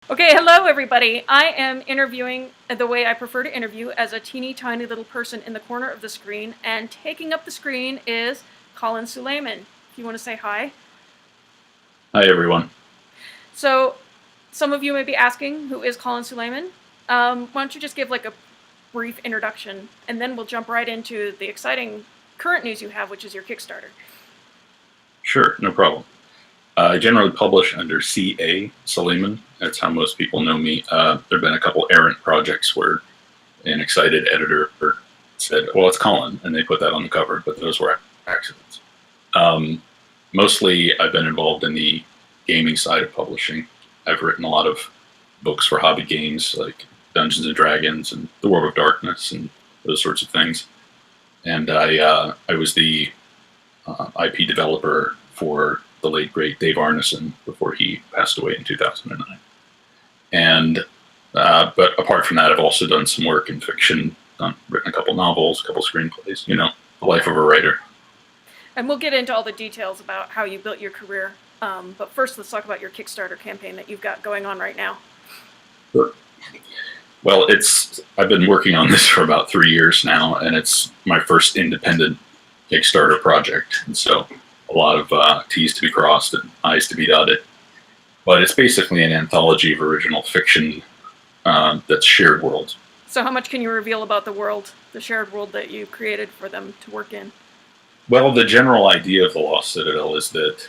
Okay, hello everybody. I am interviewing the way I prefer to interview, as a teeny tiny little person in the corner of the screen, and taking up the screen is Colin Suleiman. If you want to say hi. Hi, everyone. So, some of you may be asking, who is Colin Suleiman? Why don't you just give like a brief introduction, and then we'll jump right into the exciting current news you have, which is your Kickstarter. Sure, no problem. I generally publish under CA, Suleiman. That's how most people know me. There have been a couple errant projects where an excited editor said, well, it's Colin, and they put that on the cover, but those were accidents. Mostly, I've been involved in the gaming side of publishing. I've written a lot of books for hobby games like Dungeons and Dragons and The World of Darkness and those sorts of things. And I was the IP developer for the late great Dave Arneson before he passed away in 2009. And but apart from that, I've also done some work in fiction, written a couple novels, a couple screenplays. You know, the life of a writer. And we'll get into all the details about how you built your career. But first, let's talk about your Kickstarter campaign that you've got going on right now. Sure. Well, I've been working on this for about 3 years now, and it's my first independent Kickstarter project. And so a lot of T's to be crossed and I's to be dotted. But it's basically an anthology of original fiction that's shared world. So how much can you reveal about the world, the shared world that you created for them to work in? Well, the general idea of the Lost Citadel is that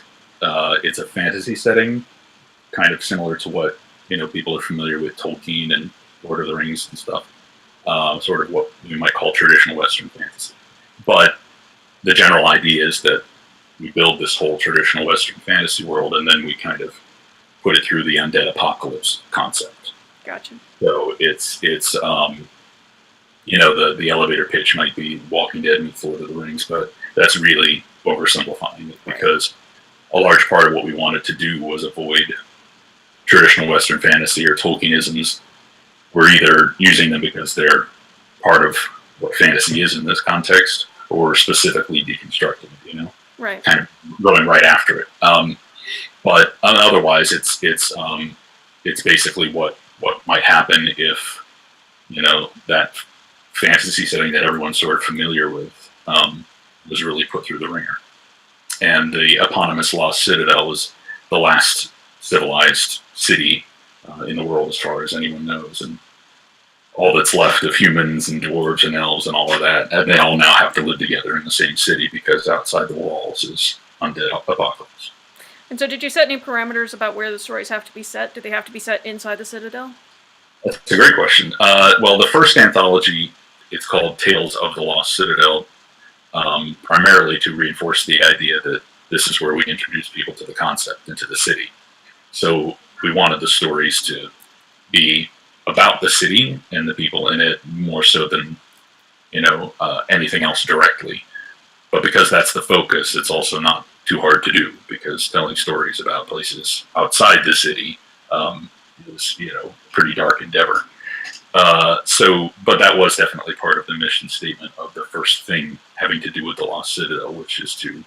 it's a fantasy setting, kind of similar to what people are familiar with Tolkien and Lord of the Rings and stuff. Sort of what we might call traditional Western fantasy. But the general idea is that we build this whole traditional Western fantasy world, and then we kind of put it through the undead apocalypse concept. Gotcha. So it's the elevator pitch might be Walking Dead meets Lord of the Rings, but that's really oversimplifying it, because a large part of what we wanted to do was avoid traditional Western fantasy or Tolkienisms. We're either using them because they're part of what fantasy is in this context, or specifically deconstructing it, Right. kind of going right after it. But otherwise, it's basically what might happen if that fantasy setting that everyone's sort of familiar with was really put through the ringer. And the eponymous Lost Citadel is the last civilized city in the world, as far as anyone knows, and all that's left of humans and dwarves and elves and all of that, and they all now have to live together in the same city, because outside the walls is undead apocalypse. And so did you set any parameters about where the stories have to be set? Do they have to be set inside the Citadel? That's a great question. Well, the first anthology, it's called Tales of the Lost Citadel, primarily to reinforce the idea that this is where we introduce people to the concept and to the city. So we wanted the stories to be about the city and the people in it more so than anything else directly. But because that's the focus, it's also not too hard to do, because telling stories about places outside the city is a pretty dark endeavor. But that was definitely part of the mission statement of the first thing having to do with the Lost Citadel, which is to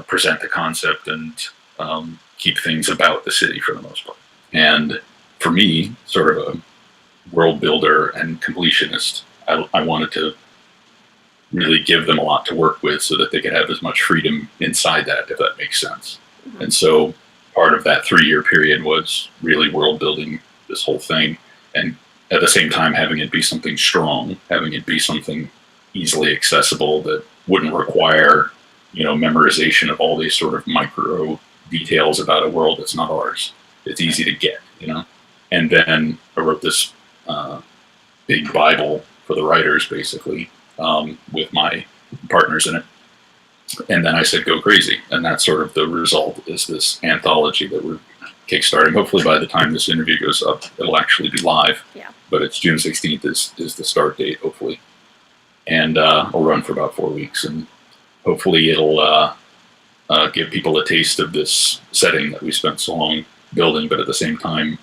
present the concept and keep things about the city for the most part. And for me, sort of a world builder and completionist, I wanted to really give them a lot to work with so that they could have as much freedom inside that, if that makes sense. Mm-hmm. And so part of that 3-year period was really world building this whole thing, and at the same time having it be something strong, having it be something easily accessible that wouldn't require memorization of all these sort of micro details about a world that's not ours. It's easy to get, And then I wrote this big Bible for the writers, basically, with my partners in it. And then I said, go crazy. And that's sort of the result, is this anthology that we're kickstarting. Hopefully by the time this interview goes up, it'll actually be live. Yeah. But it's June 16th is the start date, hopefully. And I'll run for about 4 weeks. And hopefully it'll give people a taste of this setting that we spent so long building, but at the same time,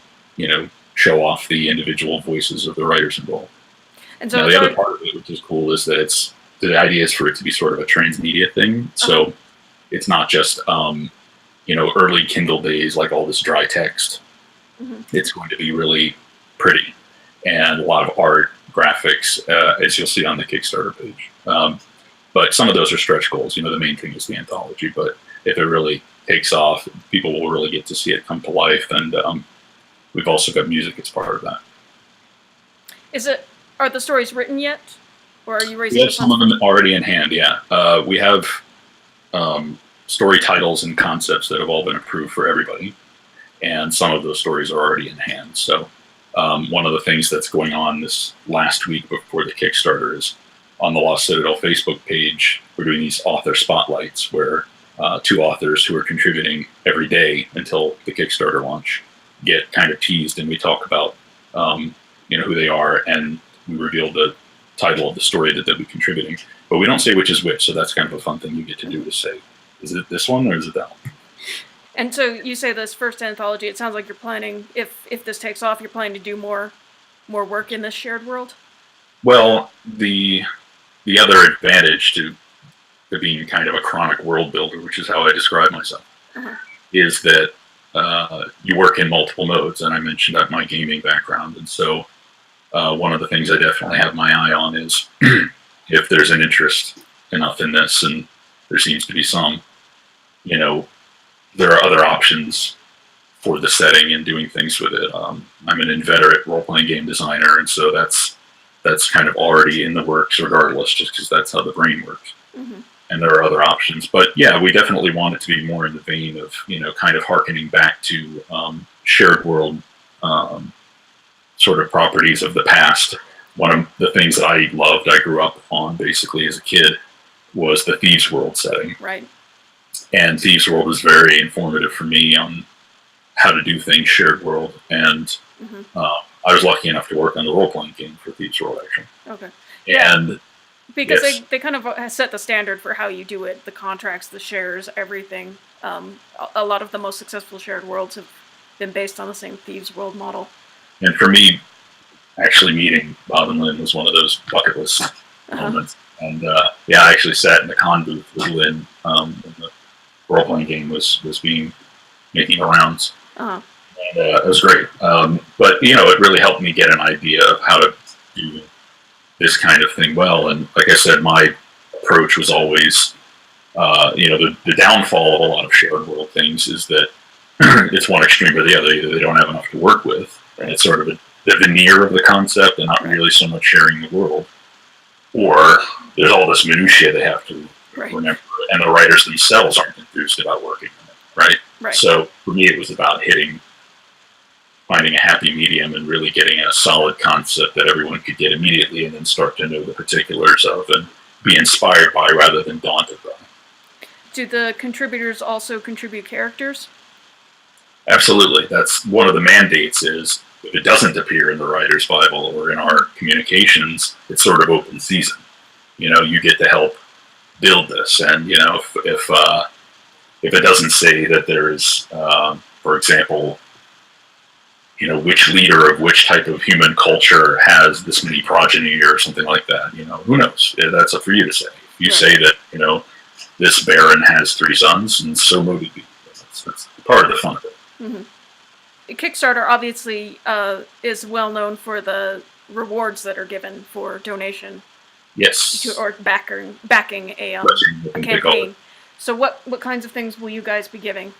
show off the individual voices of the writers involved. And so now, the other part of it, which is cool, is that the idea is for it to be sort of a transmedia thing. So it's not just, early Kindle days, like all this dry text. It's going to be really pretty and a lot of art, graphics, as you'll see on the Kickstarter page. But some of those are stretch goals. The main thing is the anthology. But if it really takes off, people will really get to see it come to life. And we've also got music as part of that. Are the stories written yet? Or are you raising We have some of them already in hand, yeah. We have story titles and concepts that have all been approved for everybody. And some of those stories are already in hand. So one of the things that's going on this last week before the Kickstarter is on the Lost Citadel Facebook page, we're doing these author spotlights where 2 authors who are contributing every day until the Kickstarter launch get kind of teased, and we talk about who they are, and we reveal the title of the story that they'll be contributing. But we don't say which is which, so that's kind of a fun thing you get to do, to say, is it this one or is it that one? And so you say this first anthology, it sounds like you're planning, if this takes off, you're planning to do more work in this shared world? Well, the other advantage to being kind of a chronic world builder, which is how I describe myself, is that you work in multiple modes. And I mentioned that my gaming background. And so one of the things I definitely have my eye on is if there's an interest enough in this, and there seems to be some, there are other options for the setting and doing things with it. I'm an inveterate role-playing game designer, and so that's kind of already in the works regardless, just because that's how the brain works. And there are other options. But yeah, we definitely want it to be more in the vein of, kind of hearkening back to shared world sort of properties of the past. One of the things that I loved, I grew up on basically as a kid, was the Thieves World setting. Right. And Thieves World was very informative for me on how to do things shared world. And I was lucky enough to work on the role-playing game for Thieves World, actually. Okay. And because they kind of set the standard for how you do it, the contracts, the shares, everything. A lot of the most successful shared worlds have been based on the same Thieves World model. And for me, actually meeting Bob and Lynn was one of those bucket list moments. And I actually sat in the con booth with Lynn when the role-playing game was making the rounds. And it was great. But, it really helped me get an idea of how to do this kind of thing well. And like I said, my approach was always, the downfall of a lot of shared world things is that it's one extreme or the other. Either they don't have enough to work with, and it's sort of the veneer of the concept and not really so much sharing the world, or there's all this minutiae they have to remember, and the writers themselves aren't enthused about working on it, right? So for me, it was about finding a happy medium and really getting a solid concept that everyone could get immediately and then start to know the particulars of and be inspired by rather than daunted by. Do the contributors also contribute characters? Absolutely. That's one of the mandates is if it doesn't appear in the writer's Bible or in our communications, it's sort of open season. You get to help build this. And, if it doesn't say that there's, for example, which leader of which type of human culture has this many progeny or something like that, who knows? That's up for you to say. If you say that, this baron has 3 sons, and so mote be. That's part of the fun of it. Kickstarter obviously is well known for the rewards that are given for donation. Yes. Or backing a campaign. So what kinds of things will you guys be giving?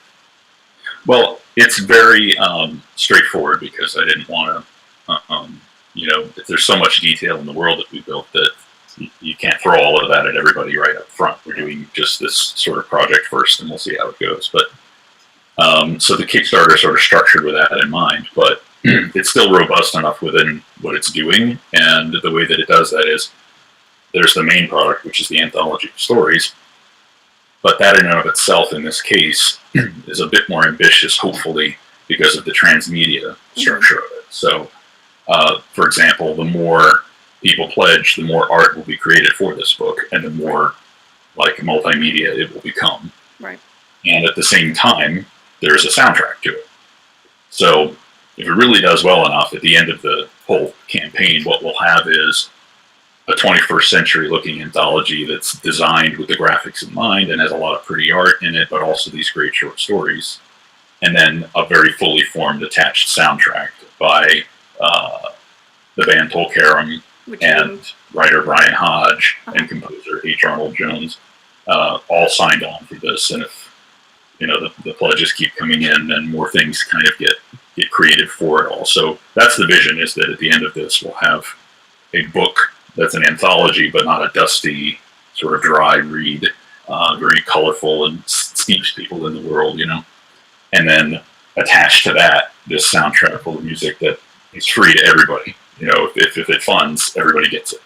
Well, it's very straightforward because I didn't want to, there's so much detail in the world that we built that you can't throw all of that at everybody right up front. We're doing just this sort of project first, and we'll see how it goes. But so the Kickstarter is sort of structured with that in mind, but it's still robust enough within what it's doing. And the way that it does that is there's the main product, which is the anthology of stories. But that in and of itself, in this case, is a bit more ambitious, hopefully, because of the transmedia structure of it. So, for example, the more people pledge, the more art will be created for this book, and the more like multimedia it will become. Right. And at the same time, there's a soundtrack to it. So if it really does well enough, at the end of the whole campaign, what we'll have is a 21st century looking anthology that's designed with the graphics in mind and has a lot of pretty art in it, but also these great short stories. and then a very fully formed attached soundtrack by the band Tolkaram and writer Brian Hodge and composer H. Arnold Jones, all signed on for this. And if the pledges keep coming in, and more things kind of get created for it all. So that's the vision, is that at the end of this we'll have a book that's an anthology, but not a dusty, sort of dry read, very colorful and steeps people in the world, And then attached to that, this soundtrack full of music that is free to everybody. If it funds, everybody gets it.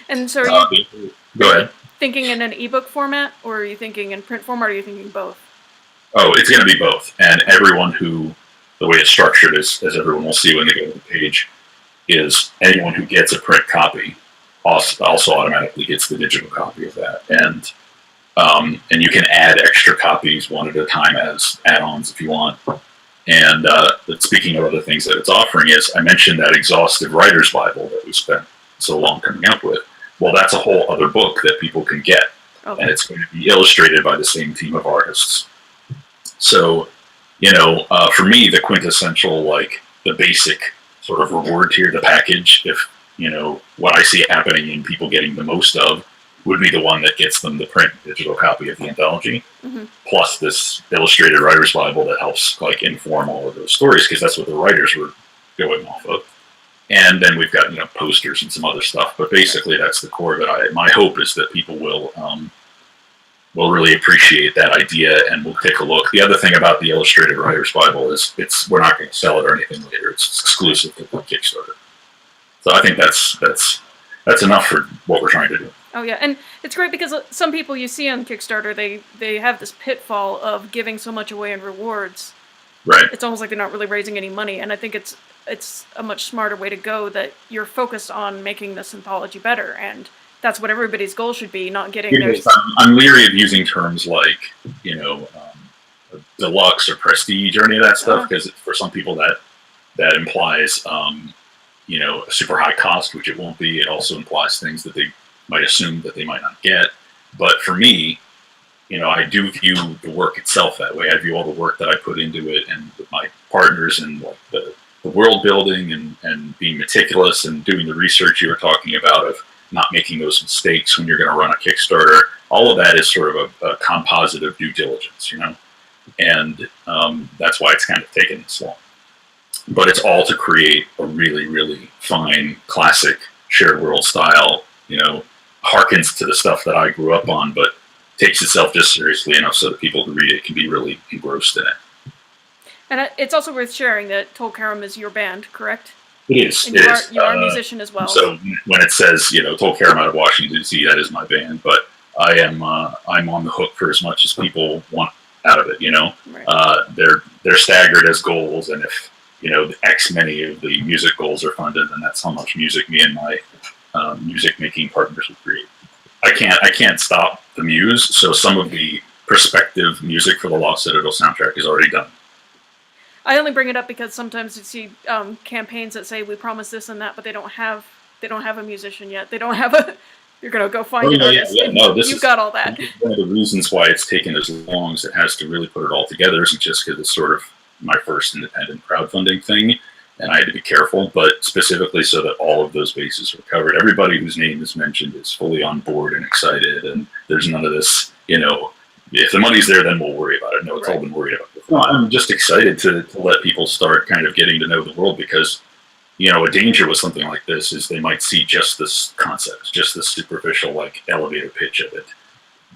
And so are you go ahead. Thinking in an ebook format, or are you thinking in print form, or are you thinking both? Oh, it's going to be both. And everyone the way it's structured is, as everyone will see when they go to the page, is anyone who gets a print copy also automatically gets the digital copy of that. And you can add extra copies one at a time as add-ons if you want. And speaking of other things that it's offering, is I mentioned that exhaustive writer's Bible that we spent so long coming up with. Well, that's a whole other book that people can get. Okay. And it's going to be illustrated by the same team of artists. So, for me, the quintessential, the basic sort of reward tier, the package, if, what I see happening and people getting the most of, would be the one that gets them the print digital copy of the anthology, plus this illustrated writer's Bible that helps inform all of those stories, because that's what the writers were going off of. And then we've got posters and some other stuff, but basically that's the core of it. My hope is that people will really appreciate that idea, and we'll take a look. The other thing about the illustrated writer's Bible is we're not going to sell it or anything later. It's exclusive to the Kickstarter. So I think that's enough for what we're trying to do. Oh yeah, and it's great because some people you see on Kickstarter, they have this pitfall of giving so much away in rewards. Right. It's almost like they're not really raising any money, and I think it's a much smarter way to go, that you're focused on making this anthology better, and that's what everybody's goal should be, not getting their... I'm leery of using terms like, deluxe or prestige or any of that stuff, because for some people that implies, a super high cost, which it won't be. It also implies things that they might assume that they might not get. But for me, I do view the work itself that way. I view all the work that I put into it, and with my partners, and the world building and being meticulous and doing the research you were talking about of not making those mistakes when you're going to run a Kickstarter. All of that is sort of a composite of due diligence, and that's why it's kind of taken this long. But it's all to create a really, really fine, classic, shared world style, harkens to the stuff that I grew up on, but takes itself just seriously enough so that people who read it can be really engrossed in it. And it's also worth sharing that Tolkaram is your band, correct? It is. And you are a musician as well. So when it says, Tolkaram out of Washington, D.C., that is my band, but I'm on the hook for as much as people want out of it, Right. They're staggered as goals, and if, X many of the music goals are funded, then that's how much music me and my music making partners will create. I can't stop the muse, so some of the prospective music for the Lost Citadel soundtrack is already done. I only bring it up because sometimes you see campaigns that say we promise this and that, but they don't have a musician yet. They don't have a. You're gonna go find an artist. Yeah. No, you've got all that. One of the reasons why it's taken as long as it has to really put it all together isn't just because it's sort of my first independent crowdfunding thing, and I had to be careful, but specifically so that all of those bases were covered. Everybody whose name is mentioned is fully on board and excited, and there's none of this, if the money's there, then we'll worry about it. No, it's all been worried about before. No, I'm just excited to let people start kind of getting to know the world, because, a danger with something like this is they might see just this concept, just this superficial, elevator pitch of it.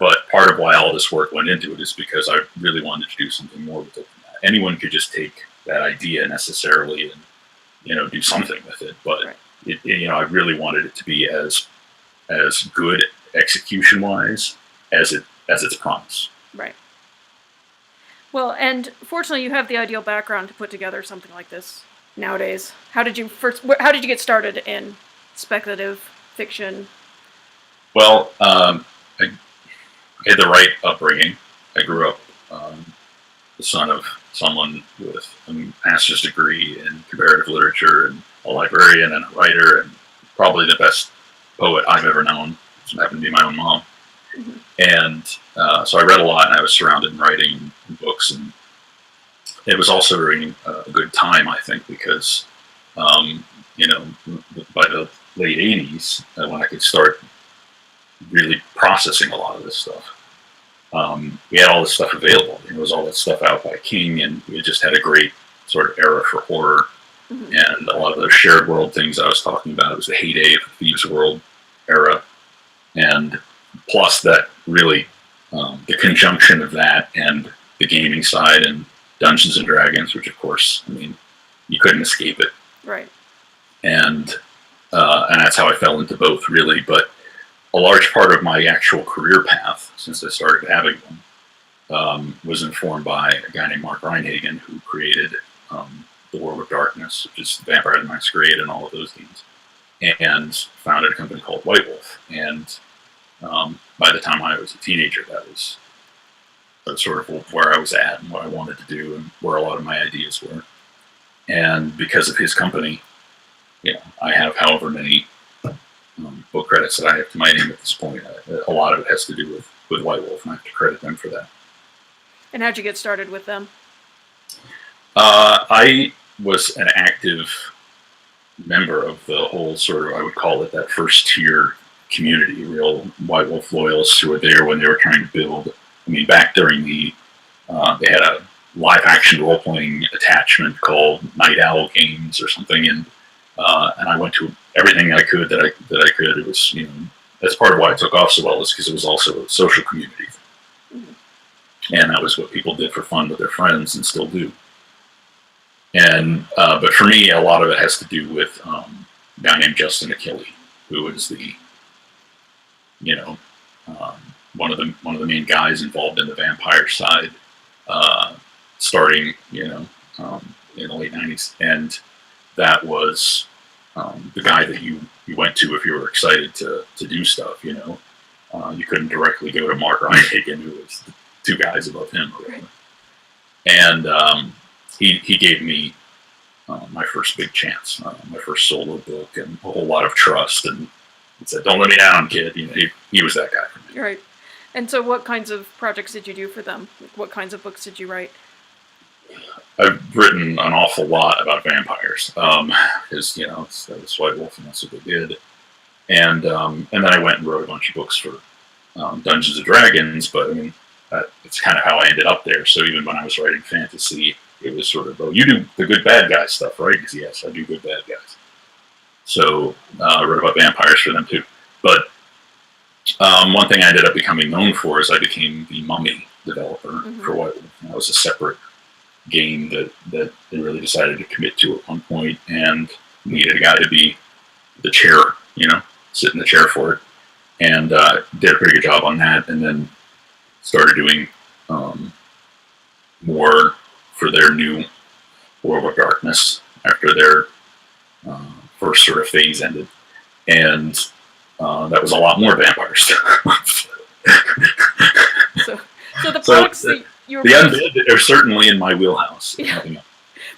But part of why all this work went into it is because I really wanted to do something more with it. Anyone could just take that idea necessarily and, do something with it. But, I really wanted it to be as good execution-wise as its promise. Right. Well, and fortunately, you have the ideal background to put together something like this nowadays. How did you get started in speculative fiction? Well, I had the right upbringing. I grew up the son of someone with a master's degree in comparative literature, and a librarian and a writer, and probably the best poet I've ever known. It happened to be my own mom. Mm-hmm. And so I read a lot, and I was surrounded in writing and books, and it was also during a good time, I think, because you know, by the late '80s, when I could start really processing a lot of this stuff. We had all this stuff available. There was all that stuff out by King, and we just had a great sort of era for horror. Mm-hmm. And a lot of those shared world things I was talking about, it was the heyday of the Thieves World era. And plus that really, the conjunction of that and the gaming side and Dungeons and Dragons, which of course, I mean, you couldn't escape it. Right. And that's how I fell into both, really. But a large part of my actual career path, since I started having one, was informed by a guy named Rein-Hagan, who created The World of Darkness, which is Vampire the Masquerade and all of those games, and founded a company called White Wolf. And by the time I was a teenager, that was sort of where I was at and what I wanted to do and where a lot of my ideas were. And because of his company, you know, I have however many book credits that I have to my name at this point. A lot of it has to do with White Wolf, and I have to credit them for that. And how'd you get started with them? I was an active member of the whole sort of, I would call it that first tier community, real White Wolf loyalists who were there when they were trying to build. I mean, back during they had a live action role playing attachment called Night Owl Games or something, and I went to everything I could that I could. It was, you know, that's part of why it took off so well, is because it was also a social community, and that was what people did for fun with their friends and still do. And but for me, a lot of it has to do with a guy named Justin Achille, who was the, you know, one of the main guys involved in the vampire side, starting, you know, in the late '90s, and that was the guy that you went to if you were excited to do stuff. You know, you couldn't directly go to Mark Rein-Hagan, who was the two guys above him, or whatever. And he gave me my first big chance, my first solo book, and a whole lot of trust. And he said, "Don't let me down, kid." You know, he was that guy for me. Right. And so, what kinds of projects did you do for them? What kinds of books did you write? I've written an awful lot about vampires, because, you know, that was White Wolf, and that's what they did. And then I went and wrote a bunch of books for Dungeons and Dragons. But I mean, it's kind of how I ended up there. So even when I was writing fantasy, it was sort of, oh, you do the good bad guy stuff, right? Because yes, I do good bad guys. So I wrote about vampires for them too. But one thing I ended up becoming known for is I became the Mummy developer for White Wolf. That was a separate game that they really decided to commit to at one point, and needed a guy to be the chair, you know, sit in the chair for it, and did a pretty good job on that. And then started doing more for their new World of Darkness after their first sort of phase ended, and that was a lot more vampire stuff. So the products that you were undead are certainly in my wheelhouse. Yeah.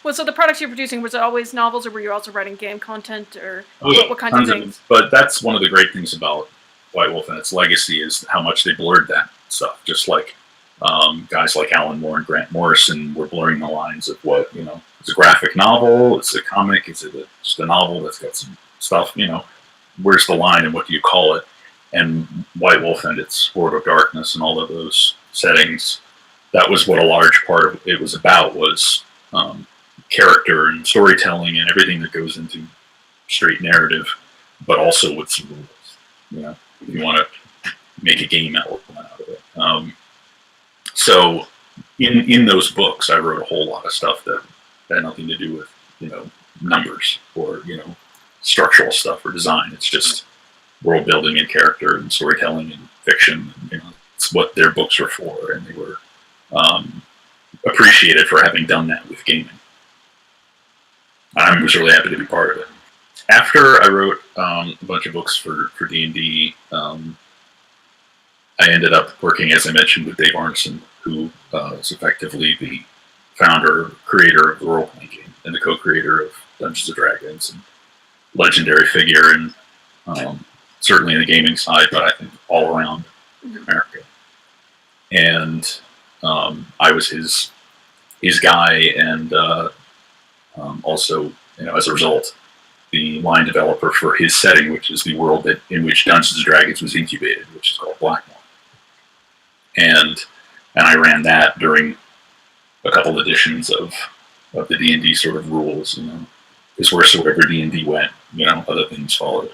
Well, so the products you're producing, was it always novels, or were you also writing game content, or what kinds of things? But that's one of the great things about White Wolf and its legacy, is how much they blurred that stuff. Just like guys like Alan Moore and Grant Morrison were blurring the lines of what, you know, it's a graphic novel, it's a comic, is it just a novel that's got some stuff, you know, where's the line and what do you call it? And White Wolf and its World of Darkness and all of those settings, that was what a large part of it was about, was character and storytelling and everything that goes into straight narrative, but also with some rules. You know, if you want to make a game element out of it. So in those books, I wrote a whole lot of stuff that had nothing to do with, you know, numbers or, you know, structural stuff or design. It's just world building and character and storytelling and fiction. You know, it's what their books were for, and they were appreciated for having done that with gaming. I was really happy to be part of it. After I wrote a bunch of books for D&D, I ended up working, as I mentioned, with Dave Arneson, who is effectively the founder, creator of the role-playing game, and the co-creator of Dungeons & Dragons, and legendary figure, and certainly in the gaming side, but I think all around America. And I was his his guy, and also, as a result, the line developer for his setting, which is the world in which Dungeons and Dragons was incubated, which is called Blackmore. And I ran that during a couple editions of the D&D sort of rules, because wherever D&D went, other things followed.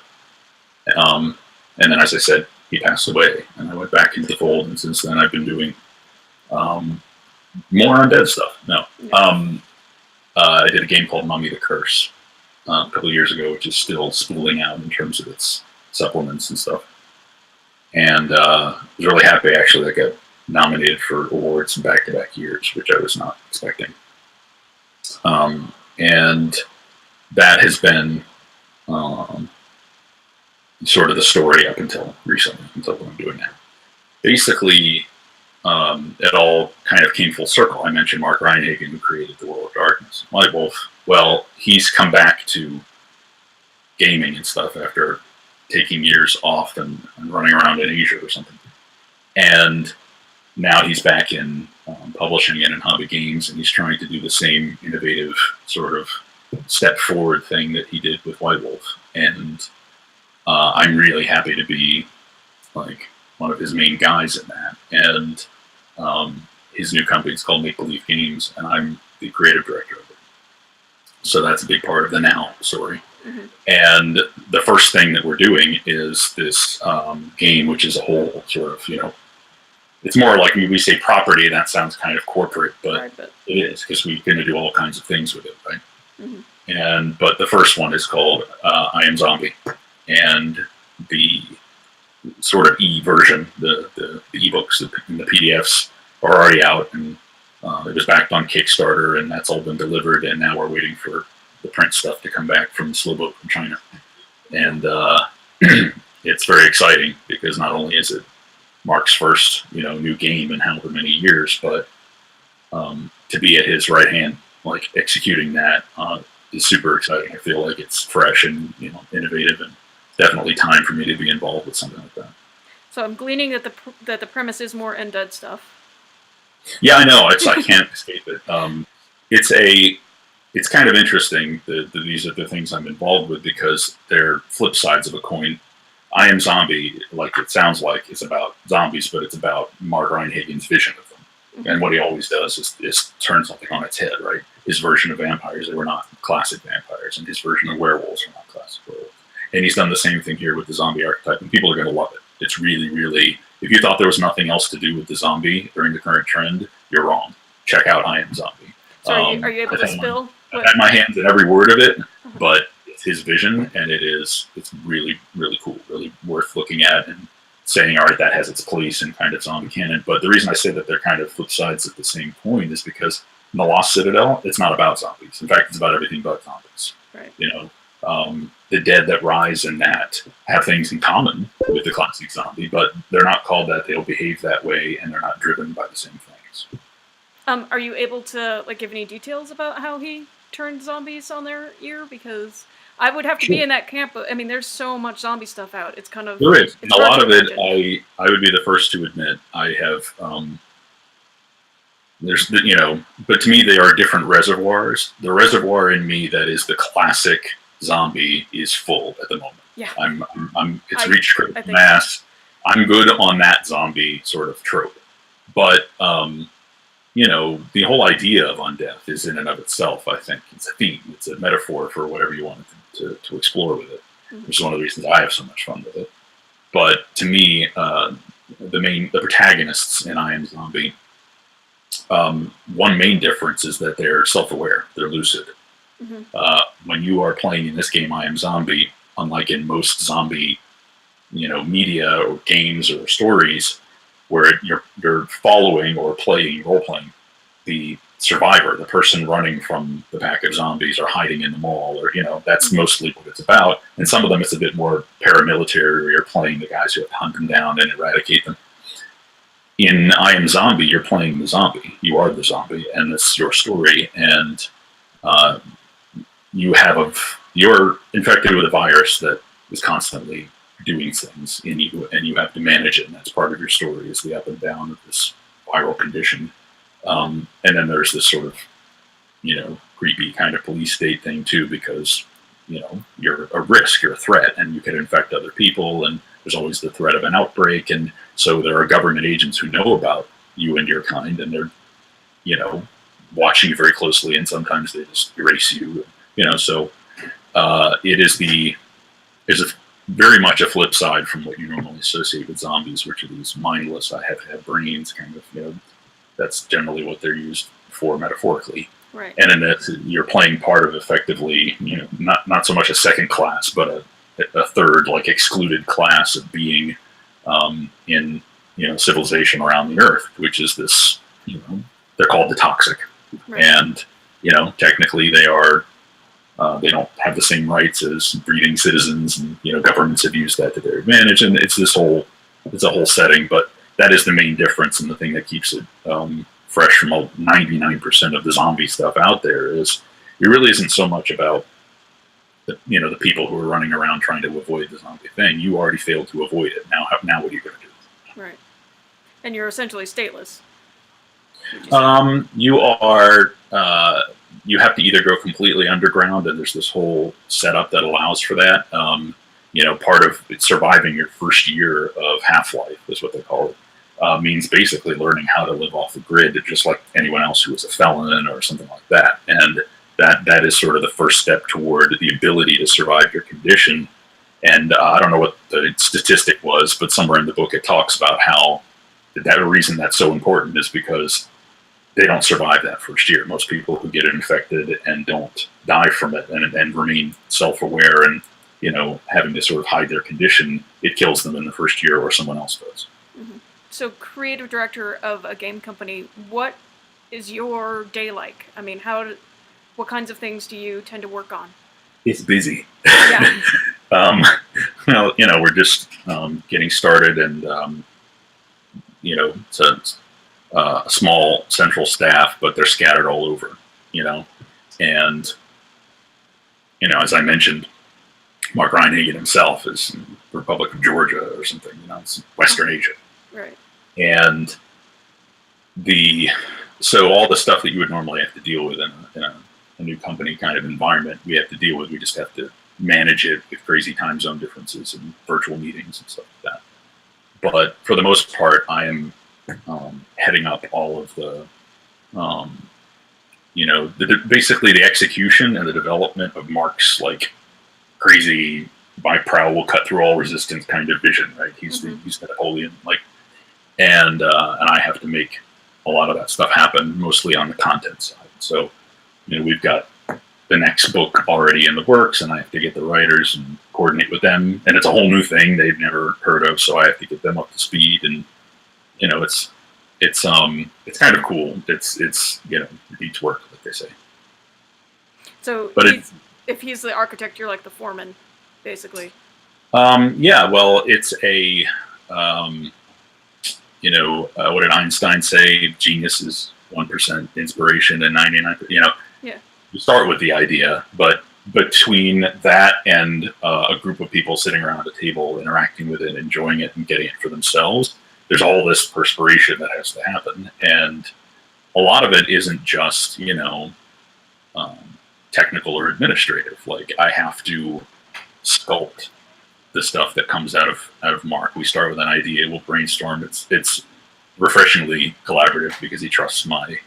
And then, as I said, he passed away, and I went back into the fold, and since then I've been doing more undead stuff. No. I did a game called Mummy the Curse a couple of years ago, which is still spooling out in terms of its supplements and stuff. And I was really happy, actually, that got nominated for awards in back-to-back years, which I was not expecting. And that has been sort of the story up until recently, until what I'm doing now. Basically, it all kind of came full circle. I mentioned Mark Rein-Hagan, who created the World of Darkness. White Wolf, well, he's come back to gaming and stuff after taking years off and running around in Asia or something. And now he's back in publishing and in hobby games, and he's trying to do the same innovative sort of step forward thing that he did with White Wolf. And I'm really happy to be like one of his main guys in that. And his new company is called Make Believe Games, and I'm the creative director of it. So that's a big part of the now story. Mm-hmm. And the first thing that we're doing is this game, which is a whole sort of, it's more like we say property, and that sounds kind of corporate, but it is, because we're going to do all kinds of things with it, right? Mm-hmm. But the first one is called I Am Zombie, and the sort of e-version, the e-books and the PDFs are already out, and it was backed on Kickstarter, and that's all been delivered, and now we're waiting for the print stuff to come back from the slow boat from China. And it's very exciting, because not only is it Mark's first, new game in however many years, but to be at his right hand, like executing that, is super exciting. I feel like it's fresh and innovative, and definitely time for me to be involved with something like that. So I'm gleaning that the premise is more undead stuff. Yeah, I know. I can't escape it. It's kind of interesting that these are the things I'm involved with, because they're flip sides of a coin. I Am Zombie, like it sounds like, it's about zombies, but it's about Mark Rein-Hagan's vision of them. Mm-hmm. And what he always does is turn something on its head, right? His version of vampires, they were not classic vampires, and his version of werewolves are not classic werewolves. And he's done the same thing here with the zombie archetype, and people are going to love it. It's really, really, if you thought there was nothing else to do with the zombie during the current trend, you're wrong. Check out I Am Zombie. So are you able to spill? I've had my hands in every word of it, but it's his vision, and it's really, really cool, really worth looking at and saying, all right, that has its place in kind of zombie canon. But the reason I say that they're kind of flip sides of the same coin is because in the Lost Citadel, it's not about zombies. In fact, it's about everything but zombies. Right. The dead that rise in that have things in common with the classic zombie, but they're not called that. They'll behave that way, and they're not driven by the same things. Are you able to give any details about how he turned zombies on their ear? Because I would have to be in that camp. But, I mean, there's so much zombie stuff out. It's kind of there is, and a lot of it. I would be the first to admit I have. There's but to me they are different reservoirs. The reservoir in me that is the classic zombie is full at the moment. Yeah. It's reached critical mass. I'm good on that zombie sort of trope, but the whole idea of undeath is in and of itself, I think, it's a theme. It's a metaphor for whatever you want to explore with it, which is one of the reasons I have so much fun with it. But to me, the protagonists in I Am Zombie, one main difference is that they're self-aware, they're lucid. Mm-hmm. When you are playing in this game, I Am Zombie, unlike in most zombie, media or games or stories, where you're following or role-playing the survivor, the person running from the pack of zombies or hiding in the mall, or that's mostly what it's about. And some of them it's a bit more paramilitary, where you're playing the guys who have to hunt them down and eradicate them. In I Am Zombie, you're playing the zombie. You are the zombie, and it's your story. And you're infected with a virus that is constantly doing things in you, and you have to manage it. And that's part of your story, is the up and down of this viral condition. And then there's this sort of, creepy kind of police state thing too, because, you're a risk, you're a threat, and you can infect other people, and there's always the threat of an outbreak, and so there are government agents who know about you and your kind, and they're, watching you very closely, and sometimes they just erase you, so it's very much a flip side from what you normally associate with zombies, which are these mindless, I have to have brains kind of, that's generally what they're used for metaphorically. Right. And in this, you're playing part of effectively, not so much a second class, but a third, like, excluded class of being in, civilization around the Earth, which is this, they're called the toxic. Right. And, technically they are, they don't have the same rights as breeding citizens, and, governments have used that to their advantage, and it's a whole setting, but that is the main difference, and the thing that keeps it fresh from 99% of the zombie stuff out there is it really isn't so much about the people who are running around trying to avoid the zombie thing. You already failed to avoid it. Now what are you going to do? Right. And you're essentially stateless. You are. You have to either go completely underground, and there's this whole setup that allows for that. Part of surviving your first year of Half-Life is what they call it. Means basically learning how to live off the grid, just like anyone else who was a felon or something like that. And that is sort of the first step toward the ability to survive your condition. And I don't know what the statistic was, but somewhere in the book it talks about how that a reason that's so important is because they don't survive that first year. Most people who get infected and don't die from it and remain self-aware and, having to sort of hide their condition, it kills them in the first year, or someone else does. Mm-hmm. So, creative director of a game company, what is your day like? I mean, what kinds of things do you tend to work on? It's busy. Yeah. We're just getting started, and it's a small central staff, but they're scattered all over. And as I mentioned, Mark Rein-Hagan himself is in the Republic of Georgia or something. It's Western Asia. Right. And so all the stuff that you would normally have to deal with in a new company kind of environment, we have to deal with. We just have to manage it with crazy time zone differences and virtual meetings and stuff like that. But for the most part, I am heading up all of the, basically the execution and the development of Mark's like crazy, my prow will cut through all resistance kind of vision, right? He's the Napoleon, and I have to make a lot of that stuff happen, mostly on the content side. So, we've got the next book already in the works, and I have to get the writers and coordinate with them, and it's a whole new thing they've never heard of, so I have to get them up to speed, and it's kind of cool. It's it beats work, like they say. So, if he's the architect, you're like the foreman, basically. Yeah. Well, it's a what did Einstein say? Genius is 1% inspiration and 99%. Yeah. You start with the idea, but between that and a group of people sitting around a table, interacting with it, enjoying it, and getting it for themselves, there's all this perspiration that has to happen, and a lot of it isn't just technical or administrative. Like, I have to sculpt the stuff that comes out of Mark. We start with an idea, we'll brainstorm. It's refreshingly collaborative because he trusts my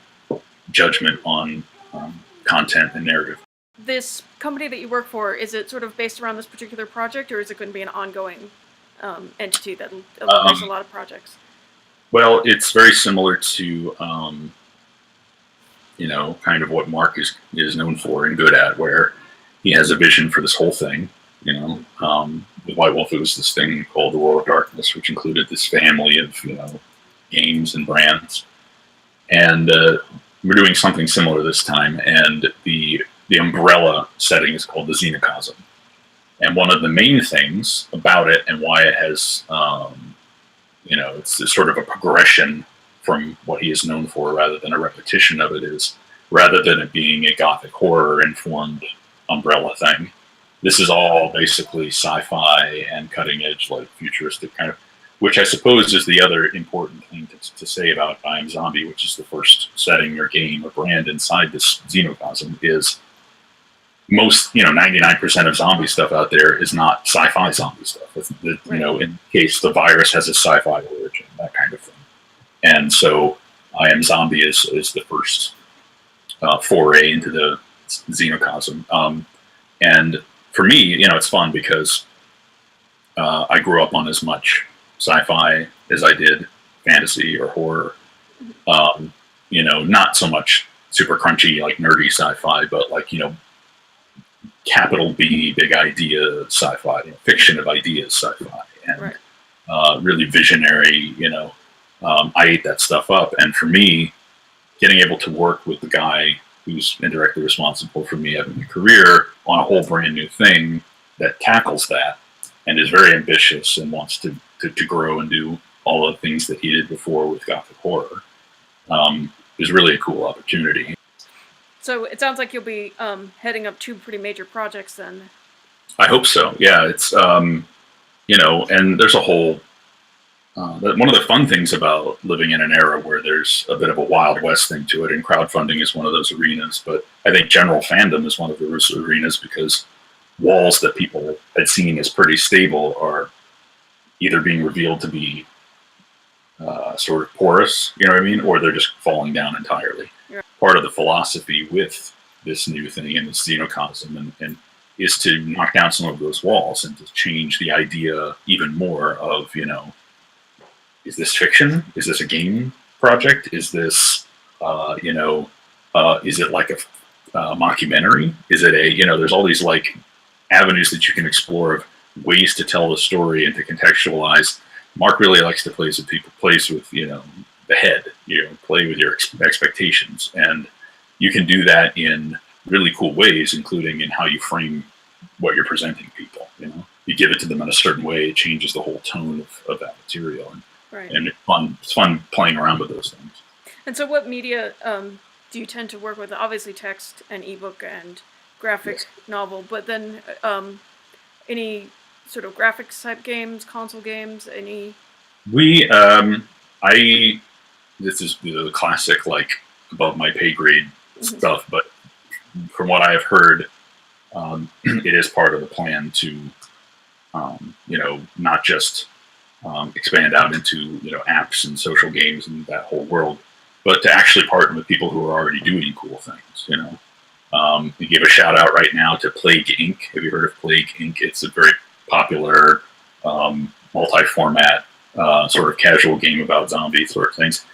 judgment on content and narrative. This company that you work for, is it sort of based around this particular project, or is it going to be an ongoing entity that there's a lot of projects? Well, it's very similar to kind of what Mark is known for and good at, where he has a vision for this whole thing. With White Wolf, it was this thing called the World of Darkness, which included this family of games and brands, and we're doing something similar this time. And the umbrella setting is called the Xenocosm, and one of the main things about it and why it has it's sort of a progression from what he is known for rather than a repetition of it, is rather than it being a gothic horror informed umbrella thing, this is all basically sci-fi and cutting edge, like futuristic kind of. which I suppose is the other important thing to say about I Am Zombie, which is the first setting or game or brand inside this xenocosm, is most, 99% of zombie stuff out there is not sci-fi zombie stuff. In case the virus has a sci-fi origin, that kind of thing. And so I Am Zombie is the first foray into the xenocosm. And for me, it's fun because I grew up on as much sci-fi as I did fantasy or horror. Not so much super crunchy, like nerdy sci-fi, but like, capital B, big idea sci-fi, fiction of ideas sci-fi, and really visionary, I ate that stuff up. And for me, getting able to work with the guy who's indirectly responsible for me having a career on a whole brand new thing that tackles that and is very ambitious and wants to grow and do all the things that he did before with Gothic horror, is really a cool opportunity. So it sounds like you'll be heading up 2 pretty major projects then. I hope so. Yeah, it's and there's a whole. One of the fun things about living in an era where there's a bit of a Wild West thing to it, and crowdfunding is one of those arenas, but I think general fandom is one of those arenas because walls that people had seen as pretty stable are either being revealed to be sort of porous, or they're just falling down entirely. Yeah. Part of the philosophy with this new thing and this xenocosm and is to knock down some of those walls and to change the idea even more of, is this fiction? Is this a game project? Is this, is it like a mockumentary? Is it there's all these like avenues that you can explore of ways to tell the story and to contextualize. Mark really likes to play with people, plays with, the head, play with your expectations. And you can do that in really cool ways, including in how you frame what you're presenting people. You give it to them in a certain way, it changes the whole tone of that material. And it's fun playing around with those things. And so what media do you tend to work with? Obviously text and ebook and graphic novel, but then any sort of graphics type games, console games, any? This is the classic, like, above my pay grade stuff, but from what I have heard, it is part of the plan to, not just expand out into, apps and social games and that whole world, but to actually partner with people who are already doing cool things, We give a shout out right now to Plague Inc. Have you heard of Plague Inc? It's a very popular multi-format sort of casual game about zombies sort of things.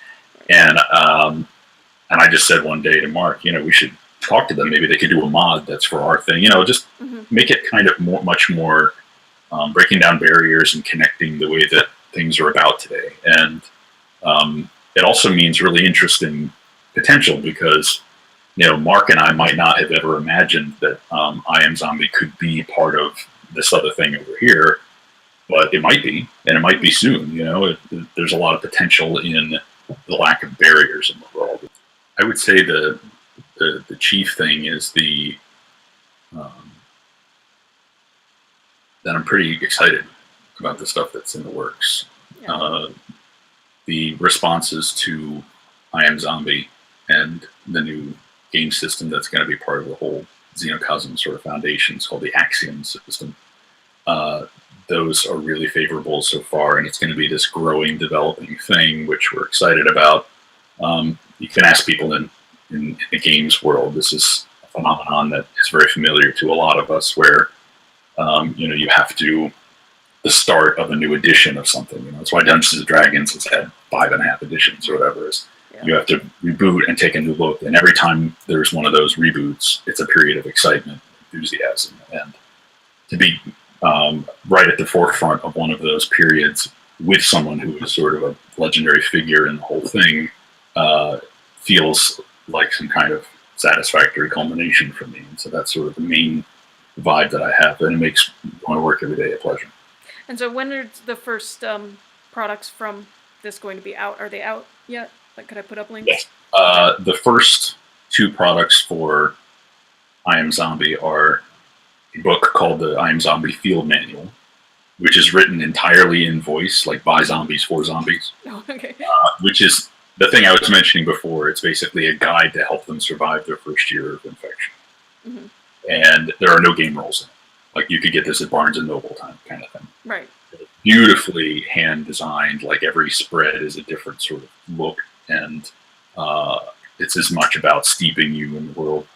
And I just said one day to Mark, we should talk to them. Maybe they could do a mod that's for our thing. Just make it kind of much more breaking down barriers and connecting the way that things are about today. And it also means really interesting potential because, Mark and I might not have ever imagined that I Am Zombie could be part of this other thing over here, but it might be, and it might be soon. There's a lot of potential in the lack of barriers in the world. I would say the chief thing is that I'm pretty excited about the stuff that's in the works. Yeah. The responses to I Am Zombie and the new game system that's going to be part of the whole xenocosm sort of foundation. It's called the axiom system. Those are really favorable so far, and it's going to be this growing, developing thing, which we're excited about. You can ask people in the games world. This is a phenomenon that is very familiar to a lot of us, where you have to, the start of a new edition of something. That's why Dungeons and Dragons has had 5.5 editions or whatever. You have to reboot and take a new look, and every time there's one of those reboots, it's a period of excitement, enthusiasm, and to be right at the forefront of one of those periods with someone who is sort of a legendary figure in the whole thing feels like some kind of satisfactory culmination for me. And so that's sort of the main vibe that I have, and it makes going to work every day a pleasure. And so when are the first products from this going to be out? Are they out yet? Like, could I put up links? Yes. The first 2 products for I Am Zombie are a book called the I Am Zombie Field Manual, which is written entirely in voice, like by zombies for zombies. Oh, okay. Which is the thing I was mentioning before. It's basically a guide to help them survive their first year of infection. Mm-hmm. And there are no game rules in it. Like, you could get this at Barnes and Noble kind of thing. Right. Beautifully hand designed. Like, every spread is a different sort of look, and it's as much about steeping you in the world.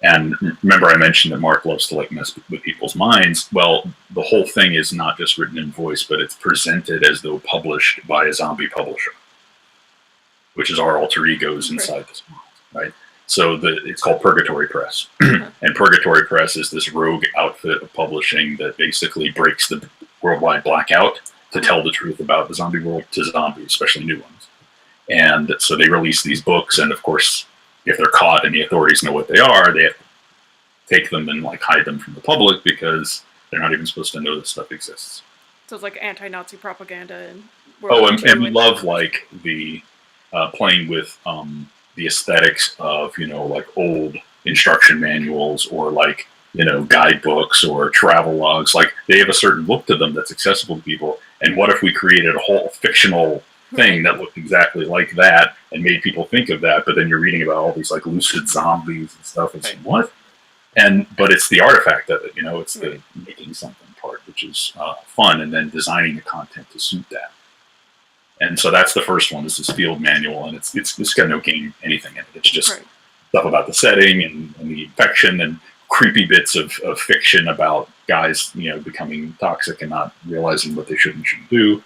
And remember, I mentioned that Mark loves to like mess with people's minds. Well, the whole thing is not just written in voice, but it's presented as though published by a zombie publisher, which is our alter egos inside this world, right? So it's called Purgatory Press. And Purgatory Press is this rogue outfit of publishing that basically breaks the worldwide blackout to tell the truth about the zombie world to zombies, especially new ones. And so they release these books, and of course, if they're caught and the authorities know what they are, they have to take them and like hide them from the public because they're not even supposed to know this stuff exists. So it's like anti-Nazi propaganda and and we love like the playing with the aesthetics of, you know, like old instruction manuals or like, you know, guidebooks or travel logs. Like, they have a certain look to them that's accessible to people. And what if we created a whole fictional thing that looked exactly like that and made people think of that, but then you're reading about all these like lucid zombies and stuff. It's what? But it's the artifact of it, you know, it's the making something part, which is fun, and then designing the content to suit that. And so that's the first one, is this field manual, and it's got no game anything in it. It's just stuff about the setting and the infection and creepy bits of fiction about guys, you know, becoming toxic and not realizing what they should and shouldn't do.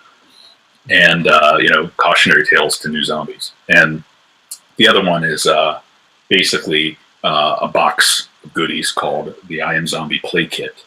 And, you know, cautionary tales to new zombies. And the other one is basically a box of goodies called the I Am Zombie Play Kit.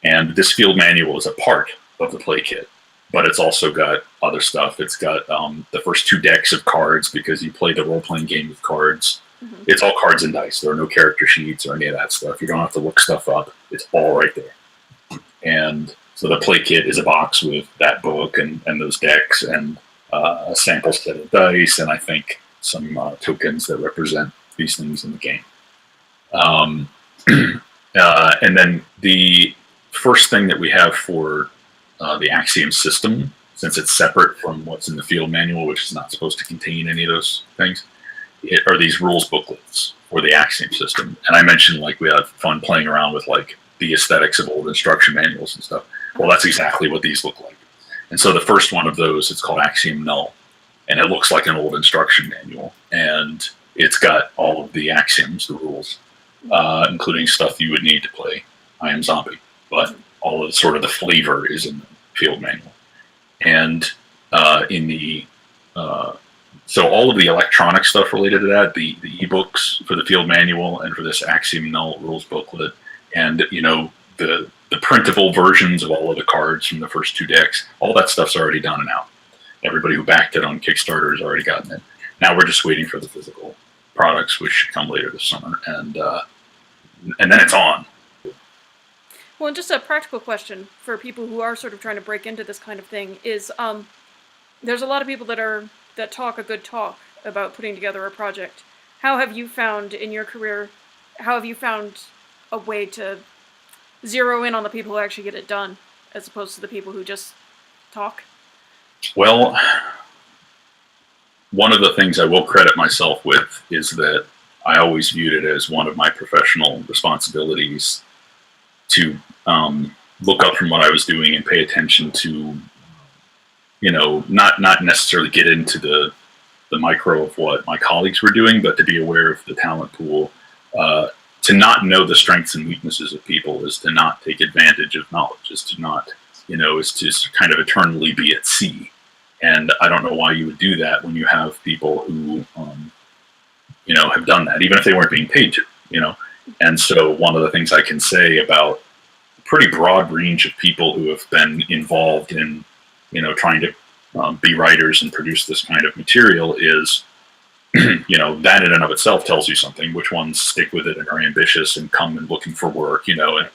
And this field manual is a part of the play kit, but it's also got other stuff. It's got the first 2 decks of cards, because you play the role-playing game with cards. Mm-hmm. It's all cards and dice. There are no character sheets or any of that stuff. You don't have to look stuff up. It's all right there. And so the play kit is a box with that book and those decks and a sample set of dice, and I think some tokens that represent these things in the game. And then the first thing that we have for the Axiom system, since it's separate from what's in the field manual, which is not supposed to contain any of those things, are these rules booklets for the Axiom system. And I mentioned like we had fun playing around with like the aesthetics of old instruction manuals and stuff. Well, that's exactly what these look like. And so the first one of those, it's called Axiom Null, and it looks like an old instruction manual, and it's got all of the axioms, the rules, including stuff you would need to play I Am Zombie, but all of sort of the flavor is in the field manual. And in the so all of the electronic stuff related to that, the ebooks for the field manual and for this Axiom Null rules booklet, and you know the printable versions of all of the cards from the first 2 decks, all that stuff's already done and out. Everybody who backed it on Kickstarter has already gotten it. Now we're just waiting for the physical products, which should come later this summer, and then it's on. Well, and just a practical question for people who are sort of trying to break into this kind of thing is, there's a lot of people that talk a good talk about putting together a project. How have you found in your career, a way to zero in on the people who actually get it done, as opposed to the people who just talk? Well, one of the things I will credit myself with is that I always viewed it as one of my professional responsibilities to look up from what I was doing and pay attention to, you know, not necessarily get into the micro of what my colleagues were doing, but to be aware of the talent pool. To not know the strengths and weaknesses of people is to not take advantage of knowledge, is to not, you know, is to kind of eternally be at sea. And I don't know why you would do that when you have people who, you know, have done that, even if they weren't being paid to, you know. And so one of the things I can say about a pretty broad range of people who have been involved in, you know, trying to be writers and produce this kind of material is, you know, that in and of itself tells you something. Which ones stick with it and are ambitious and come and looking for work, you know. And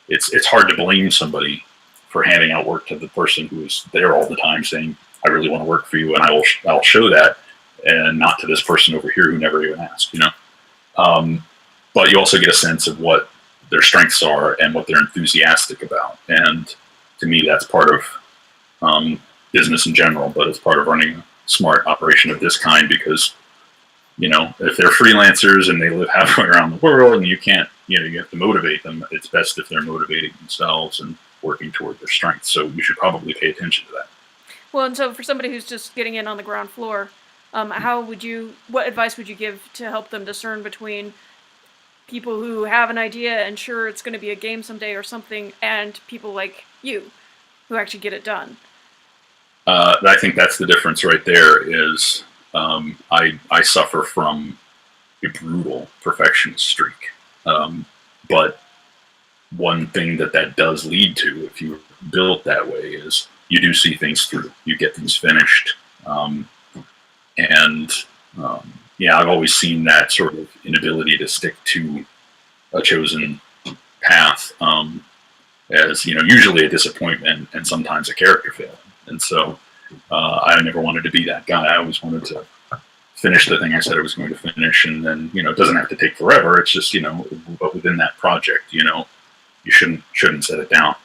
it's hard to blame somebody for handing out work to the person who is there all the time saying, I really want to work for you and I'll show that, and not to this person over here who never even asked, you know. But you also get a sense of what their strengths are and what they're enthusiastic about. And to me, that's part of business in general, but it's part of running a smart operation of this kind, because, if they're freelancers and they live halfway around the world and you can't, you have to motivate them. It's best if they're motivating themselves and working toward their strengths. So you should probably pay attention to that. Well, and so for somebody who's just getting in on the ground floor, what advice would you give to help them discern between people who have an idea and sure it's going to be a game someday or something, and people like you who actually get it done? I think that's the difference right there. Is I suffer from a brutal perfectionist streak, but one thing that does lead to, if you're built that way, is you do see things through. You get things finished, I've always seen that sort of inability to stick to a chosen path as usually a disappointment and sometimes a character fail. And so I never wanted to be that guy. I always wanted to finish the thing I said I was going to finish, and then it doesn't have to take forever. It's just but within that project, you shouldn't set it down.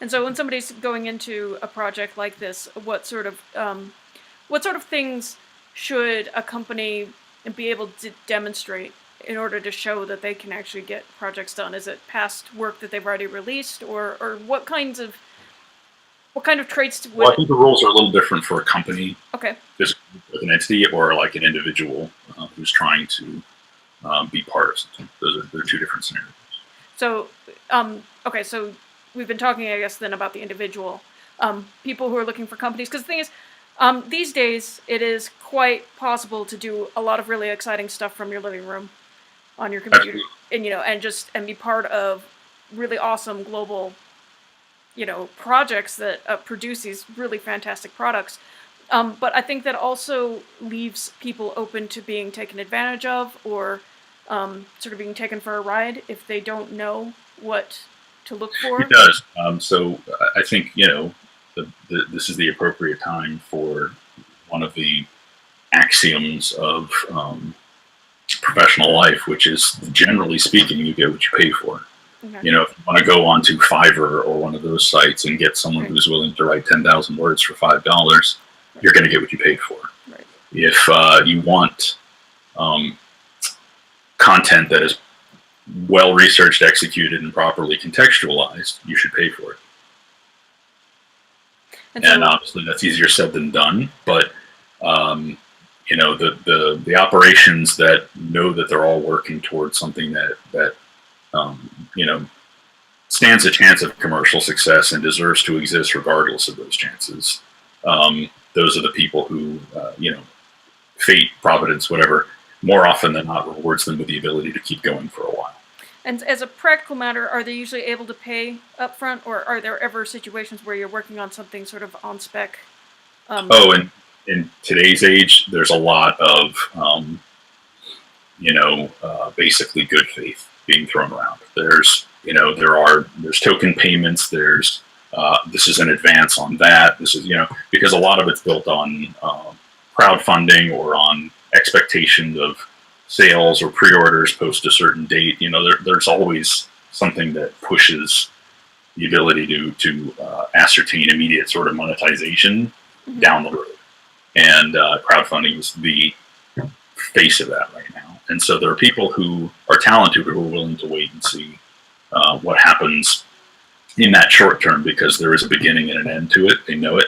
And so when somebody's going into a project like this, what sort of things should a company be able to demonstrate in order to show that they can actually get projects done? Is it past work that they've already released, or what kind of traits would... Well, I think the rules are a little different for a company. Okay. With an entity, or like an individual who's trying to be part of something. They're two different scenarios. So, okay, so we've been talking, I guess, then about the individual people who are looking for companies. Because the thing is, these days, it is quite possible to do a lot of really exciting stuff from your living room on your computer. Absolutely. And be part of really awesome global, projects that produce these really fantastic products. But I think that also leaves people open to being taken advantage of, or sort of being taken for a ride if they don't know what to look for. It does. So I think, this is the appropriate time for one of the axioms of professional life, which is, generally speaking, you get what you pay for. Okay. If you want to go onto Fiverr or one of those sites and get someone who's willing to write 10,000 words for $5, you're going to get what you paid for. Right. If you want content that is well researched, executed, and properly contextualized, you should pay for it. And obviously, that's easier said than done. But the operations that know that they're all working towards something that stands a chance of commercial success and deserves to exist regardless of those chances. Those are the people who, fate, providence, whatever, more often than not rewards them with the ability to keep going for a while. And as a practical matter, are they usually able to pay up front, or are there ever situations where you're working on something sort of on spec? And in today's age, there's a lot of, basically good faith being thrown around. There's token payments. There's this is an advance on that. This is because a lot of it's built on crowdfunding or on expectations of sales or pre-orders post a certain date. There's always something that pushes the ability to ascertain immediate sort of monetization down the road. And crowdfunding is the face of that right now. And so there are people who are talented who are willing to wait and see what happens in that short term, because there is a beginning and an end to it. They know it.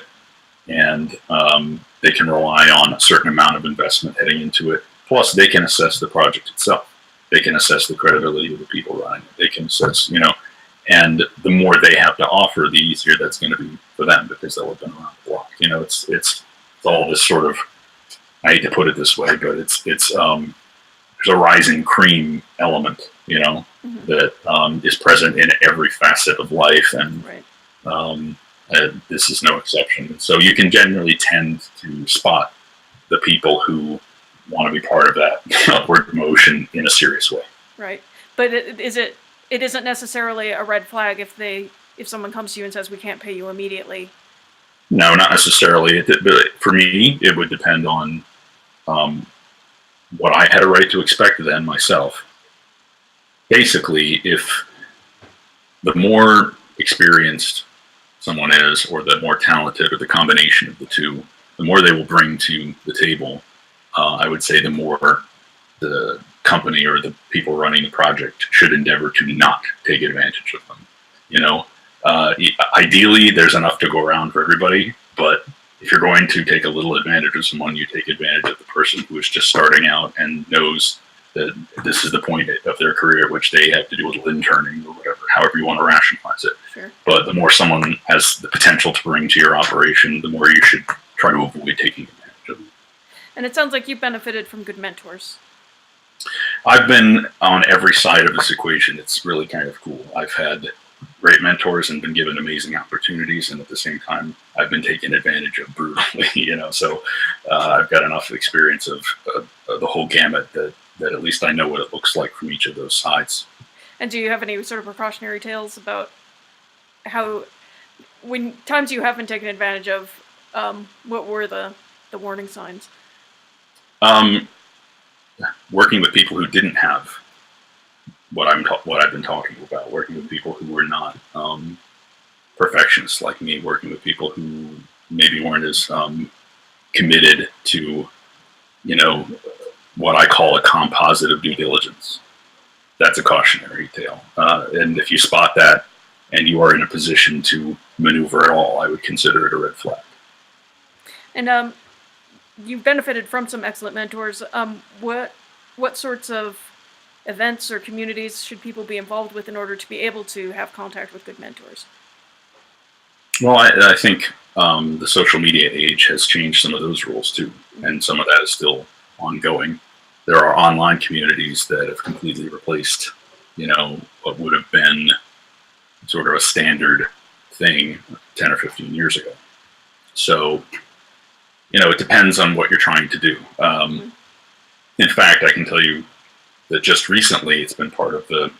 And they can rely on a certain amount of investment heading into it. Plus, they can assess the project itself. They can assess the credibility of the people running it. They can assess, and the more they have to offer, the easier that's going to be for them, because they'll have been around the block. It's all this sort of, I hate to put it this way, but it's there's a rising cream element, that is present in every facet of life, and this is no exception. So you can generally tend to spot the people who want to be part of that upward motion in a serious way. Right. But it isn't necessarily a red flag if someone comes to you and says, we can't pay you immediately. No, not necessarily. For me, it would depend on what I had a right to expect then myself. Basically, if the more experienced someone is, or the more talented, or the combination of the two, the more they will bring to the table. I would say the more the company or the people running the project should endeavor to not take advantage of them. Ideally, there's enough to go around for everybody, but if you're going to take a little advantage of someone, you take advantage of the person who is just starting out and knows that this is the point of their career at which they have to do a little interning or whatever, however you want to rationalize it. Sure. But the more someone has the potential to bring to your operation, the more you should try to avoid taking advantage of them. And it sounds like you benefited from good mentors. I've been on every side of this equation. It's really kind of cool. I've had great mentors and been given amazing opportunities, and at the same time, I've been taken advantage of brutally. So I've got enough experience of the whole gamut that at least I know what it looks like from each of those sides. And do you have any sort of precautionary tales about how, when times you have been taken advantage of, what were the warning signs? Working with people who didn't have what I've been talking about, working with people who were not perfectionists like me, working with people who maybe weren't as committed to, what I call a composite of due diligence. That's a cautionary tale. And if you spot that and you are in a position to maneuver at all, I would consider it a red flag. And you've benefited from some excellent mentors. What sorts of events or communities should people be involved with in order to be able to have contact with good mentors? Well, I think the social media age has changed some of those rules too, and some of that is still ongoing. There are online communities that have completely replaced, what would have been sort of a standard thing 10 or 15 years ago. So, it depends on what you're trying to do. In fact, I can tell you that just recently it's been part of the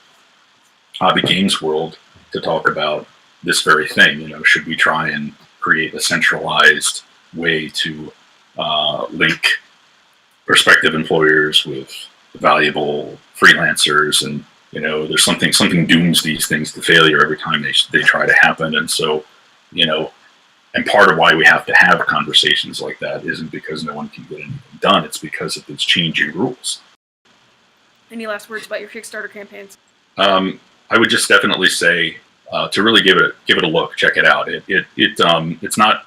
hobby games world to talk about this very thing. Should we try and create a centralized way to link prospective employers with valuable freelancers? And there's something dooms these things to failure every time they try to happen. And so, and part of why we have to have conversations like that isn't because no one can get anything done. It's because of these changing rules. Any last words about your Kickstarter campaigns? I would just definitely say to really give it a look, check it out. It's not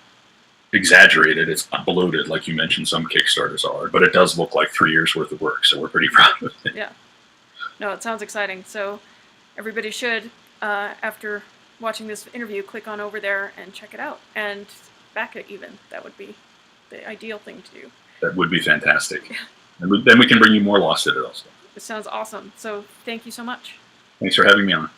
exaggerated, it's not bloated like you mentioned some Kickstarters are, but it does look like 3 years worth of work, so we're pretty proud of it. Yeah. No, it sounds exciting. So everybody should, after watching this interview, click on over there and check it out and back it even. That would be the ideal thing to do. That would be fantastic. Yeah. And then we can bring you more Lost Citadel stuff. It sounds awesome. So thank you so much. Thanks for having me on.